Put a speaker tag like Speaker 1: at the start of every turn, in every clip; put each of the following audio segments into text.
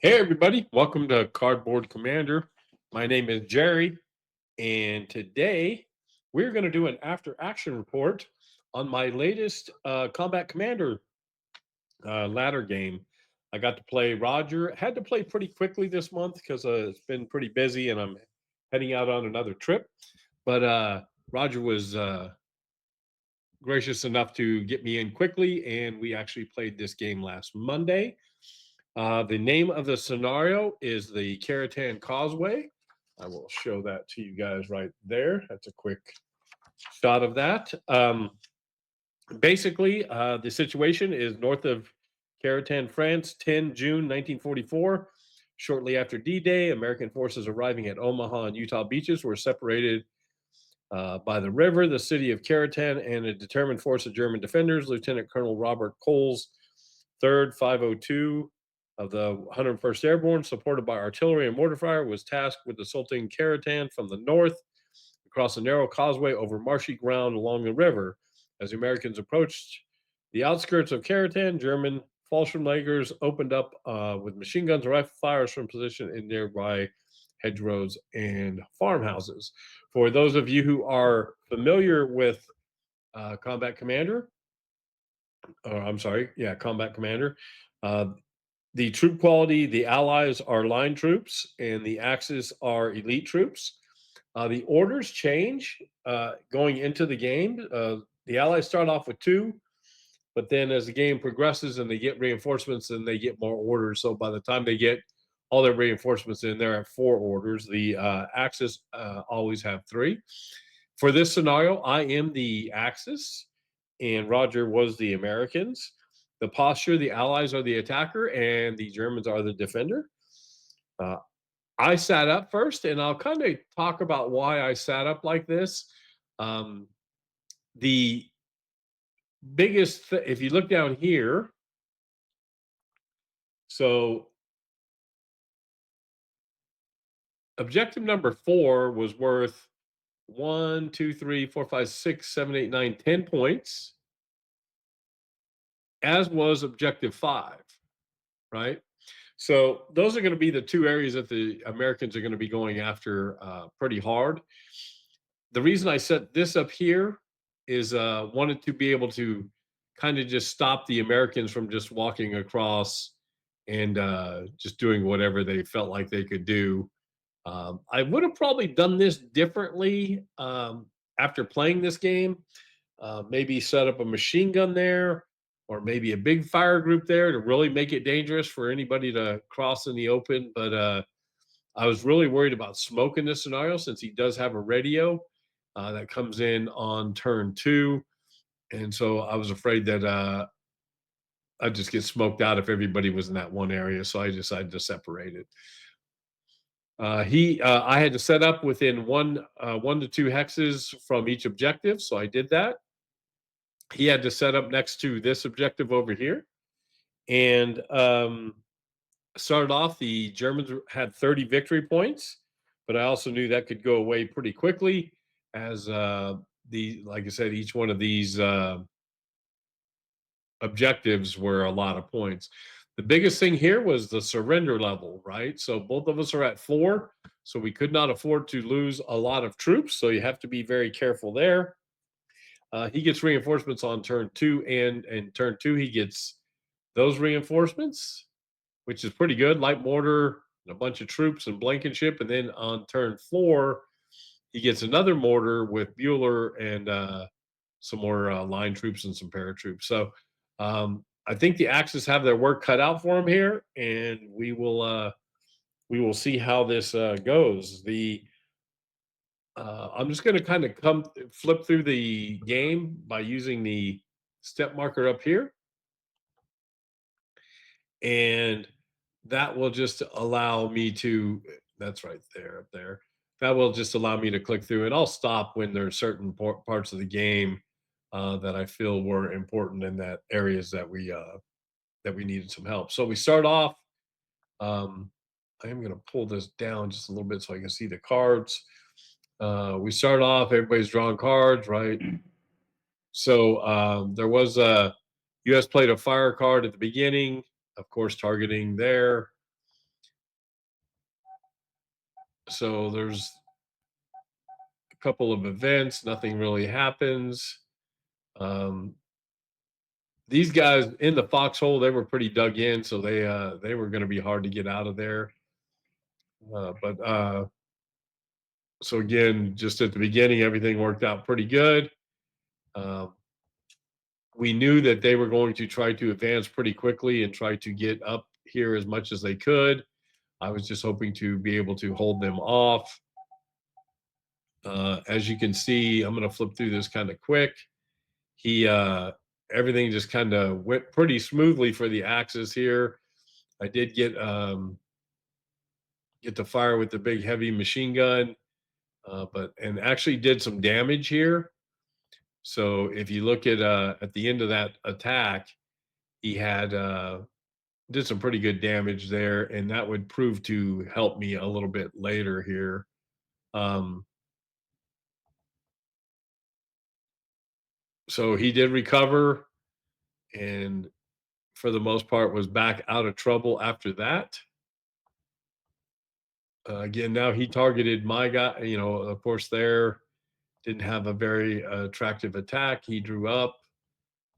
Speaker 1: Hey, everybody. Welcome to Cardboard Commander. My name is Jerry, and today we're going to do an after action report on my latest Combat Commander ladder game. I got to play Roger. Had to play pretty quickly this month because it's been pretty busy and I'm heading out on another trip. But Roger was gracious enough to get me in quickly, and we actually played this game last Monday. The name of the scenario is the Carentan Causeway. I will show that to you guys right there. That's a quick shot of that. Basically, the situation is north of Carentan, France, 10 June 1944. Shortly after D-Day, American forces arriving at Omaha and Utah beaches were separated by the river, the city of Carentan, and a determined force of German defenders. Lieutenant Colonel Robert Coles, 3rd 502 of the 101st Airborne, supported by artillery and mortar fire, was tasked with assaulting Carentan from the north across a narrow causeway over marshy ground along the river. As the Americans approached the outskirts of Carentan, German Fallschirmjägers opened up with machine guns and rifle fires from position in nearby hedgerows and farmhouses. For those of you who are familiar with Combat Commander, or I'm sorry, yeah, Combat Commander, uh, the troop quality, the allies are line troops and the axis are elite troops. The orders change going into the game. The allies start off with two, but then as the game progresses and they get reinforcements, then they get more orders. So by the time they get all their reinforcements in, they're at four orders. The Axis always have three. For this scenario, I am the Axis, and Roger was the Americans. The posture, the Allies are the attacker, and the Germans are the defender. Uh, I sat up first, and I'll kind of talk about why I sat up like this. The biggest, if you look down here, so objective number 4 was worth 1, 2, 3, 4, 5, 6, 7, 8, 9, 10 points, as was objective 5, right? So those are going to be the two areas that the Americans are going to be going after pretty hard. The reason I set this up here is wanted to be able to kind of just stop the Americans from just walking across and just doing whatever they felt like they could do. I would have probably done this differently after playing this game. Maybe set up a machine gun there, or maybe a big fire group there to really make it dangerous for anybody to cross in the open. But I was really worried about smoke in this scenario since he does have a radio that comes in on turn 2. And so I was afraid that I'd just get smoked out if everybody was in that one area. So I decided to separate it. I had to set up within 1 to 2 hexes from each objective, so I did that. He had to set up next to this objective over here, and started off. The Germans had 30 victory points, but I also knew that could go away pretty quickly, as like I said, each one of these objectives were a lot of points. The biggest thing here was the surrender level, right? So both of us are at 4, so we could not afford to lose a lot of troops. So you have to be very careful there. He gets reinforcements on turn 2, and in turn 2 he gets those reinforcements, which is pretty good. Light mortar, and a bunch of troops and Blankenship, and then on turn 4 he gets another mortar with Bueller and some more line troops and some paratroops. So I think the Axis have their work cut out for them here, and we will see how this goes. I'm just going to kind of come flip through the game by using the step marker up here, and that will just allow me to. That's right there, up there. That will just allow me to click through, and I'll stop when there's certain parts of the game that I feel were important in that areas that we needed some help. So we start off. Um, I am going to pull this down just a little bit so I can see the cards. We start off, everybody's drawing cards, right? So there was a U.S. played a fire card at the beginning, of course, targeting there. So there's a couple of events, nothing really happens. Um, these guys in the foxhole, they were pretty dug in, so they were going to be hard to get out of there. But so again, just at the beginning, everything worked out pretty good. Um, we knew that they were going to try to advance pretty quickly and try to get up here as much as they could. I was just hoping to be able to hold them off. As you can see, I'm going to flip through this kind of quick. He everything just kind of went pretty smoothly for the Axis here. I did get to fire with the big heavy machine gun, but and actually did some damage here. So if you look at the end of that attack, he had did some pretty good damage there, and that would prove to help me a little bit later here. Um, so he did recover, and for the most part was back out of trouble after that. Again, now he targeted my guy. You know, of course, there didn't have a very attractive attack. He drew up,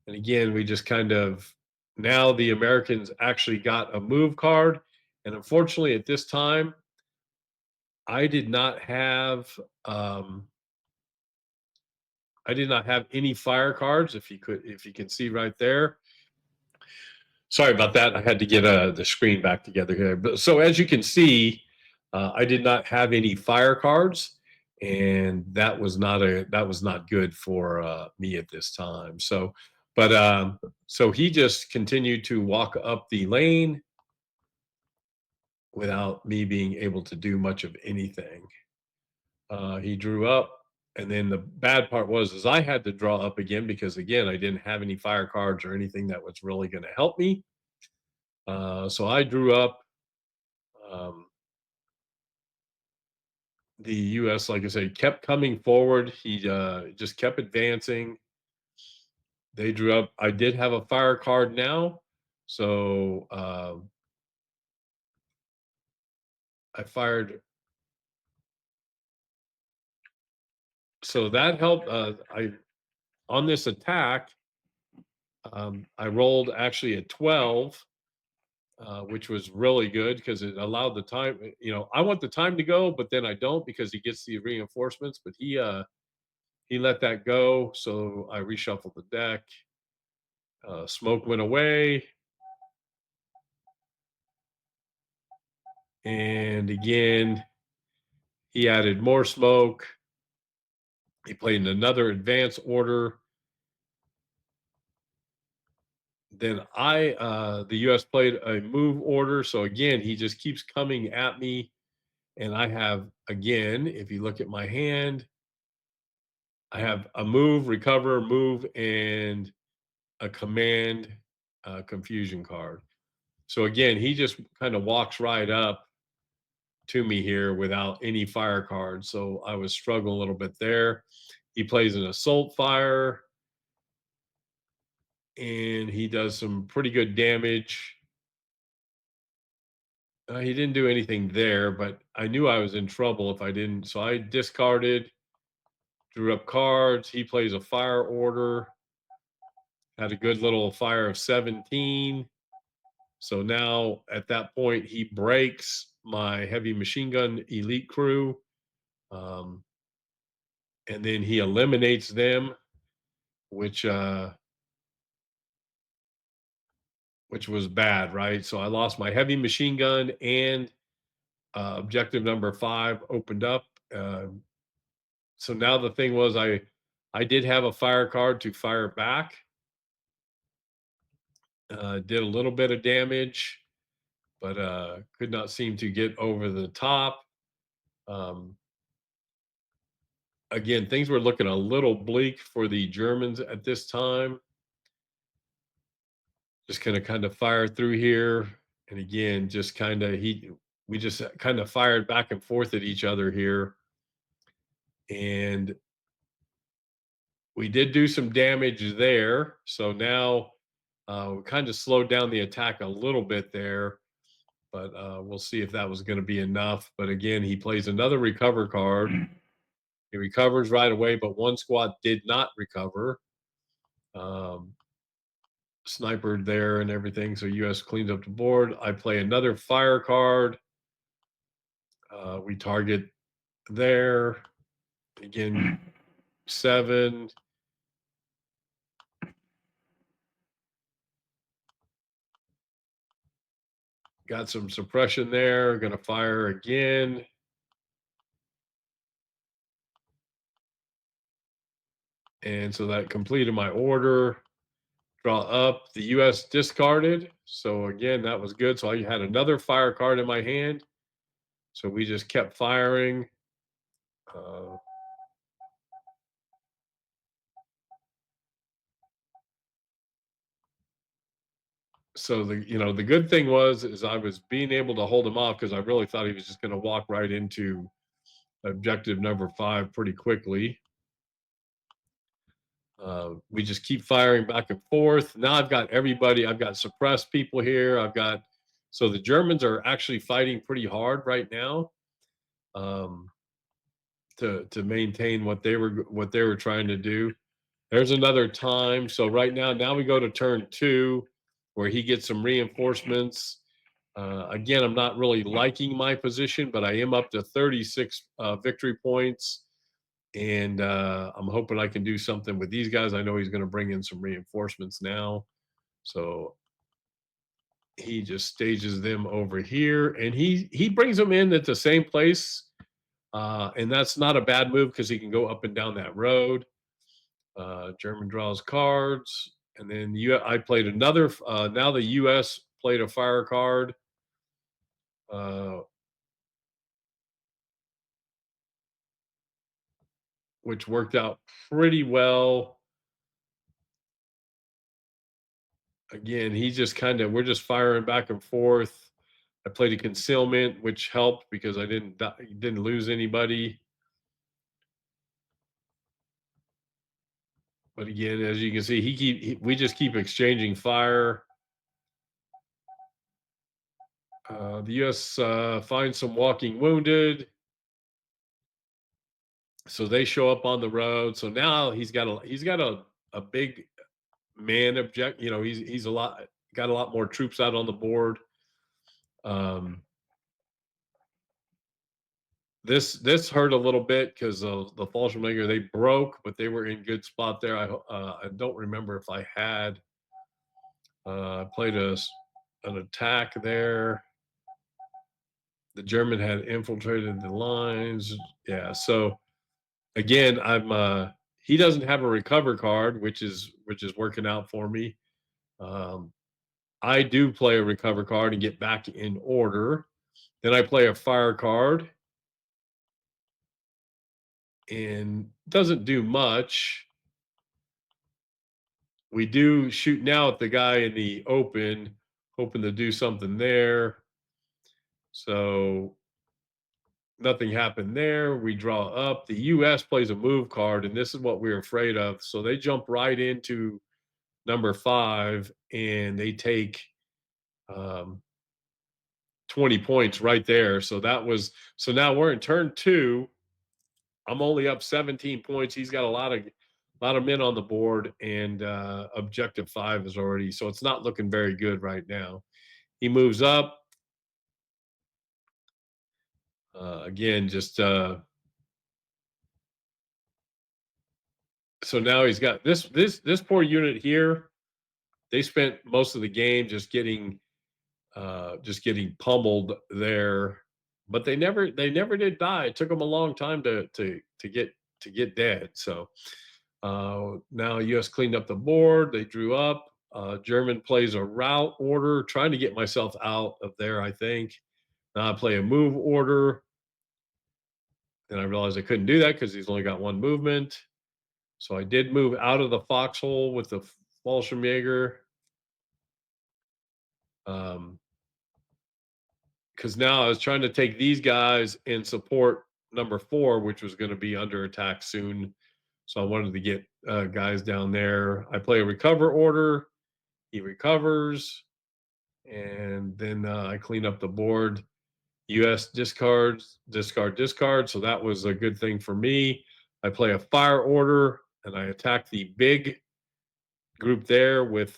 Speaker 1: and again, we just kind of now the Americans actually got a move card, and unfortunately, at this time, I did not have um, I did not have any fire cards. If you can see right there. Sorry about that. I had to get the screen back together here. But so as you can see, I did not have any fire cards, and that was not good for me at this time. So, but so he just continued to walk up the lane without me being able to do much of anything. He drew up, and then the bad part was is I had to draw up again because again I didn't have any fire cards or anything that was really going to help me. So I drew up. Um, the U.S., like I said, kept coming forward. He just kept advancing. They drew up. I did have a fire card now, so I fired. So that helped. I on this attack, I rolled actually a 12, which was really good because it allowed the time. You know, I want the time to go, but then I don't because he gets the reinforcements. But he let that go, so I reshuffled the deck. Smoke went away. And again, he added more smoke. He played in another advance order. Then the U.S. played a move order. So again, he just keeps coming at me. And I have, again, if you look at my hand, I have a move, recover, move, and a command confusion card. So again, he just kind of walks right up to me here without any fire cards. So I was struggling a little bit there. He plays an assault fire and he does some pretty good damage. He didn't do anything there, but I knew I was in trouble if I didn't. So I discarded, drew up cards. He plays a fire order, had a good little fire of 17. So now at that point, he breaks my heavy machine gun elite crew. Um, and then he eliminates them, which which was bad, right? So I lost my heavy machine gun and objective number 5 opened up. So now the thing was, I did have a fire card to fire back. Did a little bit of damage, but could not seem to get over the top. Um, again, things were looking a little bleak for the Germans at this time. Just gonna kind of fire through here, and again, just kind of we just kind of fired back and forth at each other here, and we did do some damage there. So now we kind of slowed down the attack a little bit there. but we'll see if that was going to be enough. But again, he plays another recover card. He recovers right away, but one squad did not recover. Um, Snipered there and everything. So US cleans up the board. I play another fire card. We target there. Again, 7. Got some suppression there. Going to fire again. And so that completed my order. Draw up. The US discarded. So again, that was good. So I had another fire card in my hand. So we just kept firing. Uh, so the good thing is I was being able to hold him off because I really thought he was just going to walk right into objective number 5 pretty quickly. We just keep firing back and forth. Now I've got everybody. I've got suppressed people here. So the Germans are actually fighting pretty hard right now, um, to maintain what they were trying to do. There's another time. So right now we go to turn 2, where he gets some reinforcements. Again, I'm not really liking my position, but I am up to 36 victory points. And I'm hoping I can do something with these guys. I know he's going to bring in some reinforcements now. So he just stages them over here, and he brings them in at the same place. And that's not a bad move because he can go up and down that road. German draws cards. And then I played another. Now the U.S. played a fire card. Which worked out pretty well. Again, we're just firing back and forth. I played a concealment, which helped because I didn't lose anybody. But again, as you can see, we just keep exchanging fire. The U.S. Finds some walking wounded, so they show up on the road. So now he's got a big man object. He's got a lot more troops out on the board. This hurt a little bit because the Fallschirmjäger, they broke, but they were in good spot there. I don't remember if I had played an attack there. The German had infiltrated the lines. Yeah, so again, he doesn't have a recover card, which is working out for me. I do play a recover card and get back in order. Then I play a fire card and doesn't do much. We do shoot now at the guy in the open, hoping to do something there. So nothing happened there. We draw up. The US plays a move card, and this is what we were afraid of. So they jump right into number 5, and they take 20 points right there. So now we're in turn 2. I'm only up 17 points. He's got a lot of men on the board, and objective 5 is already, so it's not looking very good right now. He moves up. Again, just so now he's got this poor unit here. They spent most of the game just getting pummeled there, but they never did die. It took them a long time to get dead. So now US cleaned up the board. They drew up. German plays a route order, trying to get myself out of there, I think. Now I play a move order. Then I realized I couldn't do that because he's only got one movement. So I did move out of the foxhole with the Fallschirmjäger. Because now I was trying to take these guys and support number 4, which was going to be under attack soon. So I wanted to get guys down there. I play a recover order. He recovers. And then I clean up the board. US discards, discard, discard. So that was a good thing for me. I play a fire order and I attack the big group there with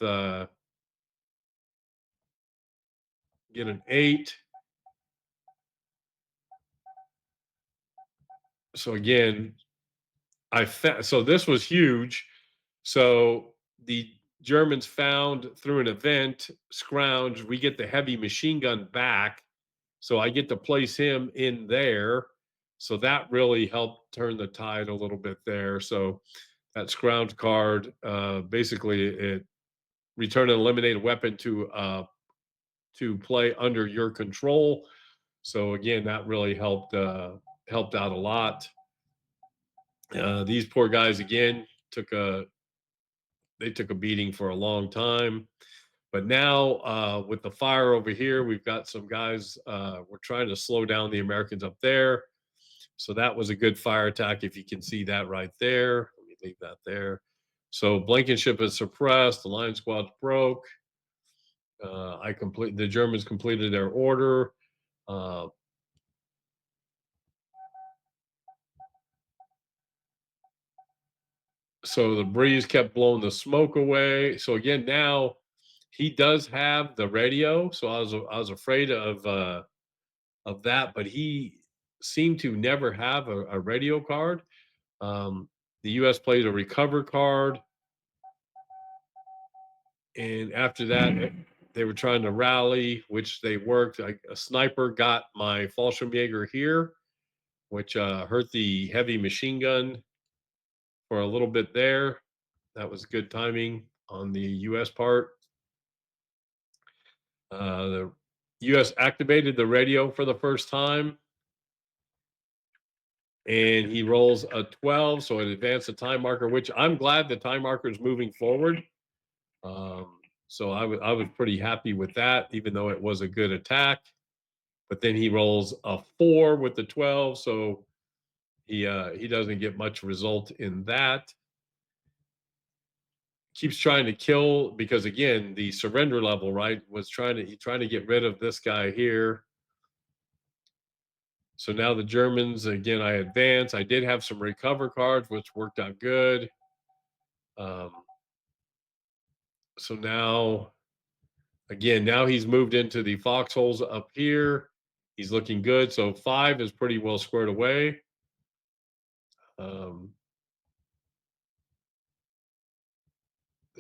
Speaker 1: get an 8. So again, so this was huge. So the Germans found through an event, scrounge, we get the heavy machine gun back. So I get to place him in there. So that really helped turn the tide a little bit there. So that scrounge card, basically it return an eliminated weapon to play under your control. So again, that really helped out a lot. These poor guys again took a beating for a long time. But now with the fire over here, we've got some guys. We're trying to slow down the Americans up there. So that was a good fire attack. If you can see that right there, let me leave that there. So Blankenship is suppressed. The line squad's broke. The Germans completed their order. Uh, so the breeze kept blowing the smoke away. So again, now he does have the radio. So I was afraid of that, but he seemed to never have a radio card. The U.S. played a recover card, and after that, they were trying to rally, which they worked. A sniper got my Fallschirmjäger here, which hurt the heavy machine gun for a little bit there. That was good timing on the U.S. part. The U.S. activated the radio for the first time, and he rolls a 12, so it advanced the time marker, which I'm glad the time marker is moving forward. So I was pretty happy with that, even though it was a good attack. But then he rolls a 4 with the 12, so he doesn't get much result in that. Keeps trying to kill because again the surrender level right was trying to get rid of this guy here. So now the Germans again, I advance. I did have some recover cards which worked out good. Um, so now he's moved into the foxholes up here. He's looking good. So 5 is pretty well squared away. Um,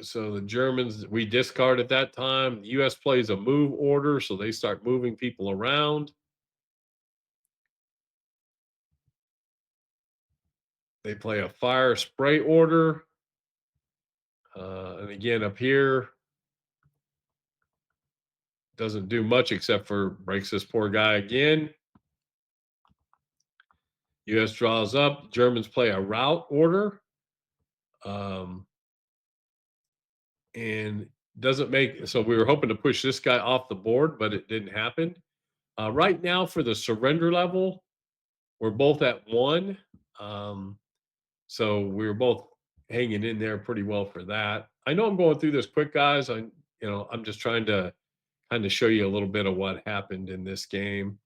Speaker 1: so the Germans, we discard at that time. The US plays a move order, so they start moving people around. They play a fire spray order. And again, up here, doesn't do much except for breaks this poor guy again. US draws up. Germans play a route order. And doesn't make, so we were hoping to push this guy off the board, but it didn't happen. Right now, for the surrender level, we're both at 1. So we were both hanging in there pretty well for that. I know I'm going through this quick, guys. I'm just trying to kind of show you a little bit of what happened in this game.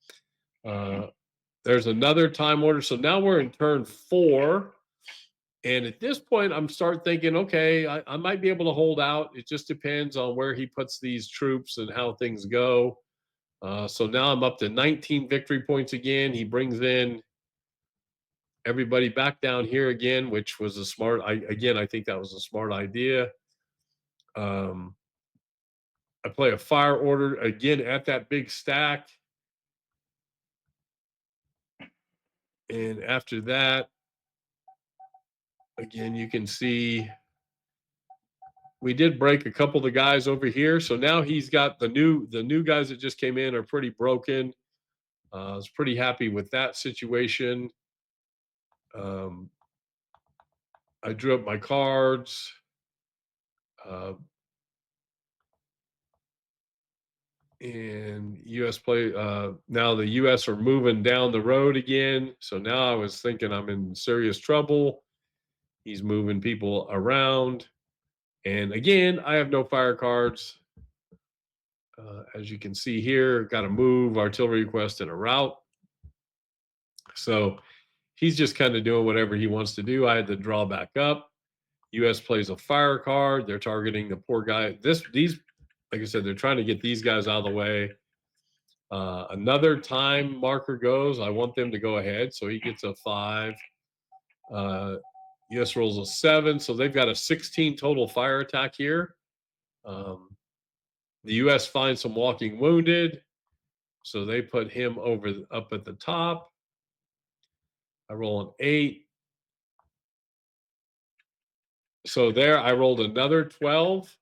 Speaker 1: There's another time order. So now we're in turn 4. And at this point, I'm start thinking, okay, I might be able to hold out. It just depends on where he puts these troops and how things go. So now I'm up to 19 victory points again. He brings in everybody back down here again, which was a smart. I think that was a smart idea. I play a fire order again at that big stack. And after that, again, you can see we did break a couple of the guys over here. So now he's got the new guys that just came in are pretty broken. I was pretty happy with that situation. I drew up my cards. And US play now the US are moving down the road again. So now I was thinking I'm in serious trouble. He's moving people around. And again, I have no fire cards. As you can see here, got a move, artillery request, and a route. So he's just kind of doing whatever he wants to do. I had to draw back up. U.S. plays a fire card. They're targeting the poor guy. These, like I said, they're trying to get these guys out of the way. Another time marker goes. I want them to go ahead, so he gets a 5. U.S. rolls a 7, so they've got a 16 total fire attack here. The U.S. finds some walking wounded, so they put him up at the top. I roll an 8. So there, I rolled another 12.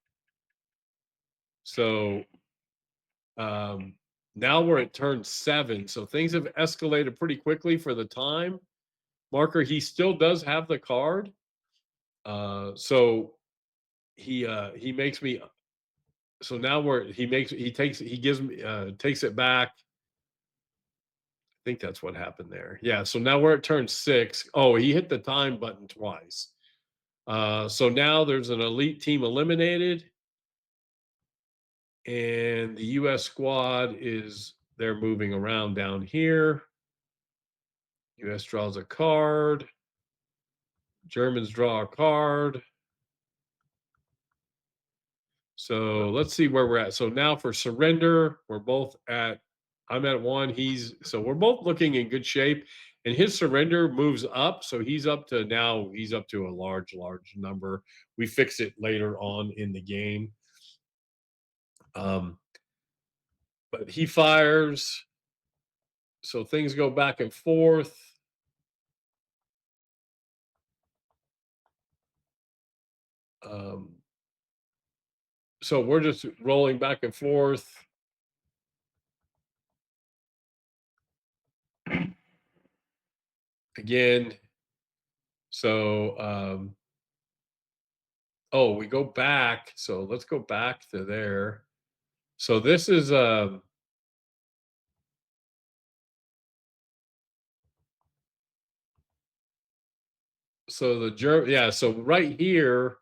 Speaker 1: So now we're at turn 7. So things have escalated pretty quickly for the time marker. He still does have the card. So he makes me. So now he takes it back. I think that's what happened there. Yeah. So now we're at turn 6. Oh, he hit the time button twice. So now there's an elite team eliminated. And the U.S. squad they're moving around down here. U.S. draws a card. Germans draw a card. So let's see where we're at. So now for surrender, I'm at 1. So we're both looking in good shape. And his surrender moves up. So he's up to a large number. We fix it later on in the game. But he fires. So things go back and forth. So we're just rolling back and forth. Again. So, we go back. So let's go back to there. So this is, so right here,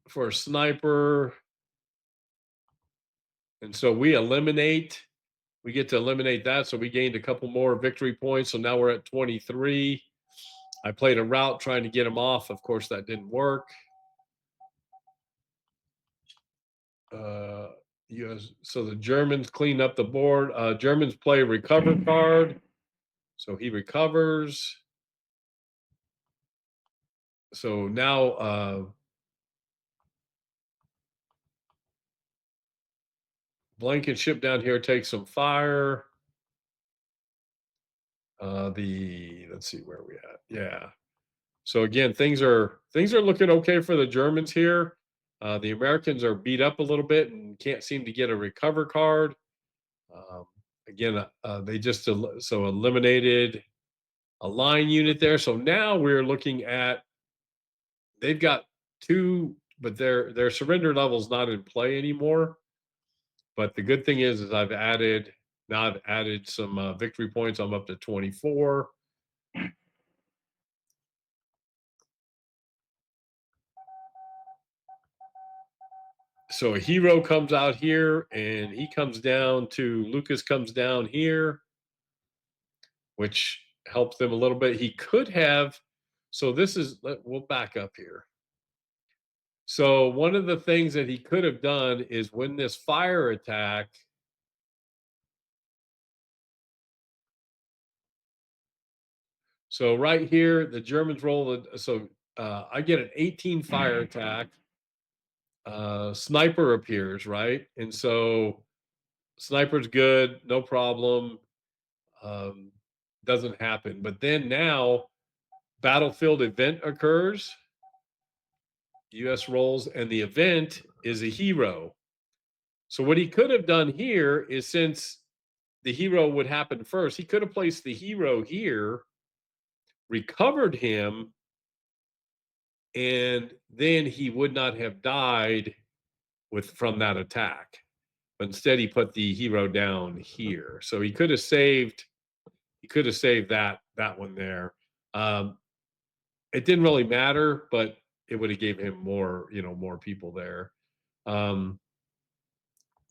Speaker 1: for a sniper. And so we get to eliminate that. So we gained a couple more victory points. So now we're at 23. I played a route trying to get him off. Of course, that didn't work. So the Germans clean up the board. Germans play a recover card. So he recovers. So now blanket ship down here takes some fire. Let's see where we at. Yeah. So again, things are looking okay for the Germans here. The Americans are beat up a little bit and can't seem to get a recover card. Again, they just eliminated a line unit there. So now we're looking at, they've got 2, but their surrender level is not in play anymore. But the good thing is I've added some victory points. I'm up to 24. So a hero comes out here, and Lucas comes down here, which helps them a little bit. He could have, we'll back up here. So one of the things that he could have done is when this fire attack, so right here, the Germans roll, I get an 18 fire attack. Sniper appears, right? And so sniper's good, no problem. Doesn't happen. But then now battlefield event occurs. US rolls, and the event is a hero. So what he could have done here is, since the hero would happen first, he could have placed the hero here, recovered him, and then he would not have died from that attack. But instead he put the hero down here. So he could have saved that one there. It didn't really matter, but it would have gave him more, more people there. Um,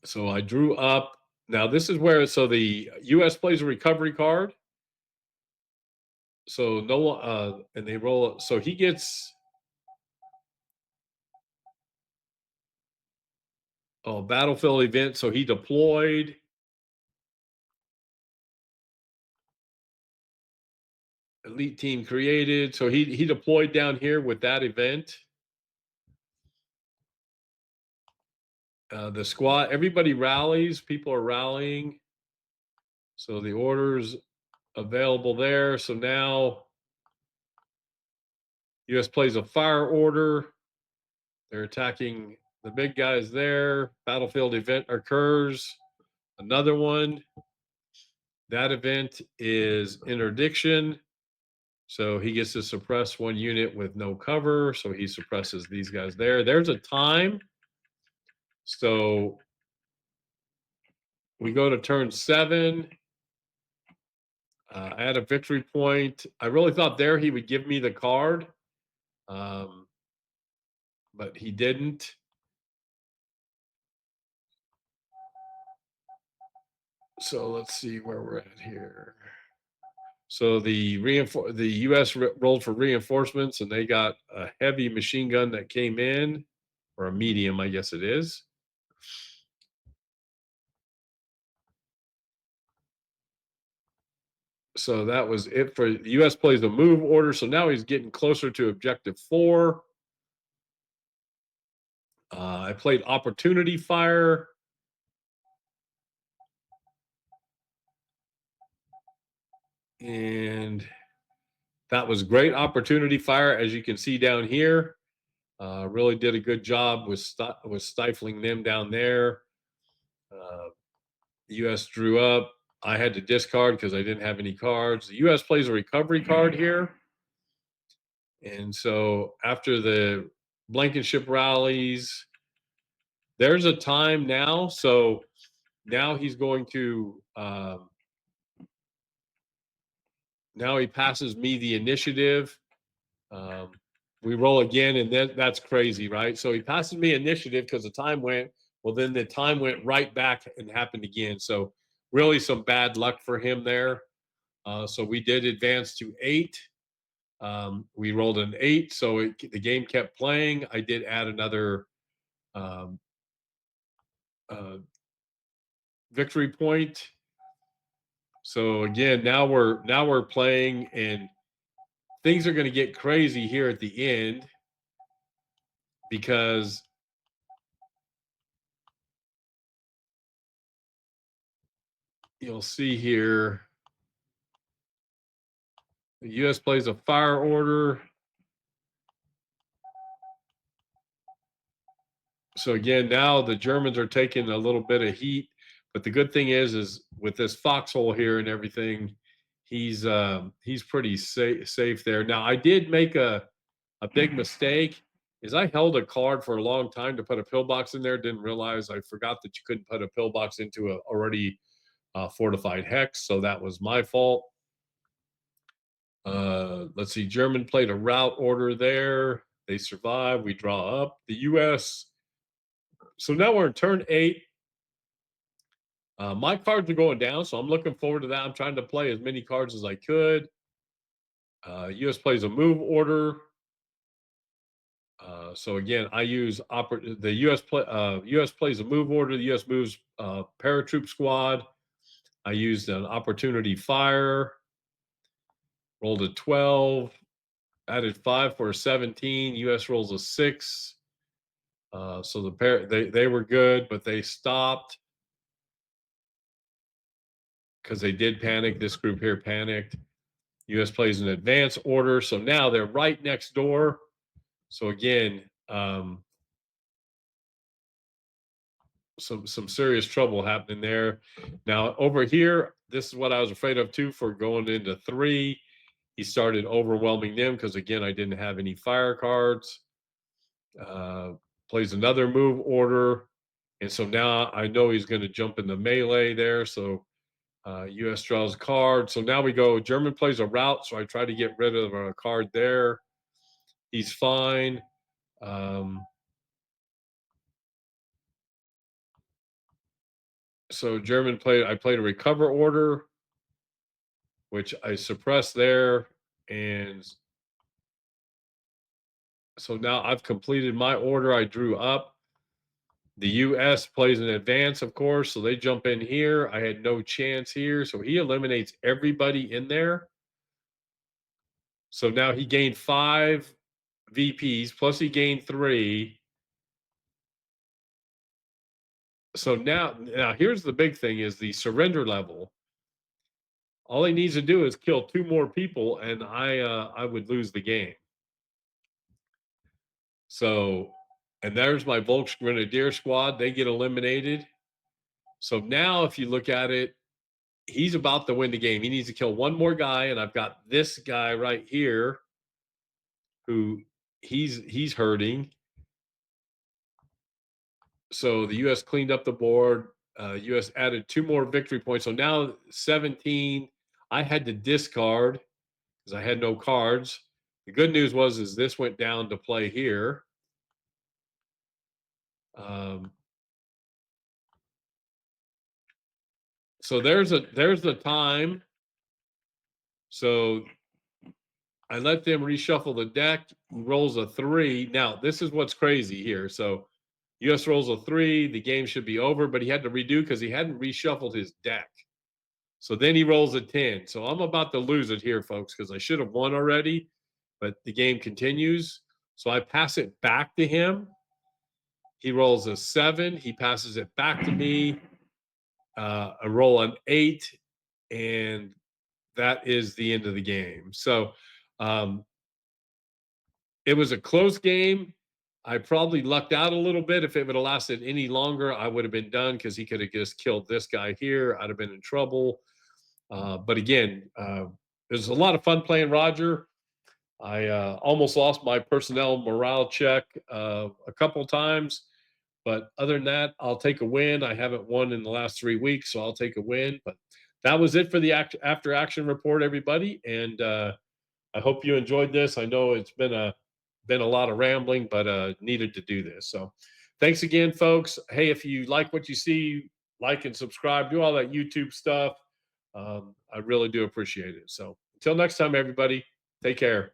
Speaker 1: so I drew up. Now this is where the U.S. plays a recovery card. So no, and they roll. So he gets a battlefield event. So he deployed. Elite team created. So he deployed down here with that event. The squad, everybody rallies. People are rallying. So the orders available there. So now U.S. plays a fire order. They're attacking the big guys there. Battlefield event occurs. Another one. That event is interdiction. So he gets to suppress one unit with no cover. So he suppresses these guys there. There's a time. So we go to turn 7. I had a victory point. I really thought there he would give me the card, but he didn't. So let's see where we're at here. So the U.S. rolled for reinforcements, and they got a heavy machine gun that came in, or a medium, I guess it is. So that was it for the U.S. plays the move order. So now he's getting closer to objective 4. I played opportunity fire. And that was great opportunity fire, as you can see down here. Really did a good job with stifling them down there. The U.S. drew up. I had to discard because I didn't have any cards. The U.S. plays a recovery card here. And so after the Blankenship rallies, there's a time now. So now he's going to, now he passes me the initiative. We roll again, and then that's crazy, right? So he passes me initiative because the time went. Well, then the time went right back and happened again. So really some bad luck for him there. So we did advance to 8. We rolled an 8, so the game kept playing. I did add another victory point. So again, now we're playing, and things are going to get crazy here at the end because you'll see here the U.S. plays a fire order. So again, now the Germans are taking a little bit of heat, but the good thing is with this foxhole here and everything, he's pretty safe there. Now I did make a big mistake. Is I held a card for a long time to put a pillbox in there. Didn't realize I forgot that you couldn't put a pillbox into a already fortified hex. So that was my fault. Let's see. German played a route order there. They survive. We draw up. The U.S. So now we're in turn 8. My cards are going down, so I'm looking forward to that. I'm trying to play as many cards as I could. U.S. plays a move order. So again, I use the U.S. U.S. plays a move order. The U.S. moves paratroop squad. I used an opportunity fire. Rolled a 12. Added 5 for a 17. U.S. rolls a 6. So they were good, but they stopped because they did panic. This group here panicked. U.S. plays an advance order. So now they're right next door. So again, some serious trouble happening there. Now over here, this is what I was afraid of too for going into 3. He started overwhelming them because again, I didn't have any fire cards. Plays another move order. And so now I know he's going to jump in the melee there. So U.S. draws a card. So now we go, German plays a route. So I try to get rid of a card there. He's fine. Um, so German played. I played a recover order, which I suppressed there, and so now I've completed my order. I drew up. The U.S. plays in advance, of course, so they jump in here. I had no chance here, so he eliminates everybody in there. So now he gained 5 VPs, plus he gained 3. So now here's the big thing: is the surrender level. All he needs to do is kill 2 more people, and I would lose the game. So, and there's my Volks Grenadier squad. They get eliminated. So now, if you look at it, he's about to win the game. He needs to kill one more guy, and I've got this guy right here who he's hurting. So the U.S. cleaned up the board. U.S. added 2 more victory points. So now 17. I had to discard because I had no cards. The good news is this went down to play here. Um, so there's the time. So I let them reshuffle the deck. He rolls a 3. Now this is what's crazy here. So U.S. rolls a 3. The game should be over, but he had to redo because he hadn't reshuffled his deck. So then he rolls a 10. So I'm about to lose it here, folks, because I should have won already, but the game continues. So I pass it back to him. He rolls a 7. He passes it back to me. I roll an 8, and that is the end of the game. So it was a close game. I probably lucked out a little bit. If it would have lasted any longer, I would have been done because he could have just killed this guy here. I'd have been in trouble. But again, it was a lot of fun playing Roger. I almost lost my personnel morale check a couple times. But other than that, I'll take a win. I haven't won in the last 3 weeks, so I'll take a win. But that was it for the after action report, everybody. And I hope you enjoyed this. I know it's been a lot of rambling, but needed to do this. So thanks again, folks. Hey, if you like what you see, like and subscribe, do all that YouTube stuff. I really do appreciate it. So until next time, everybody, take care.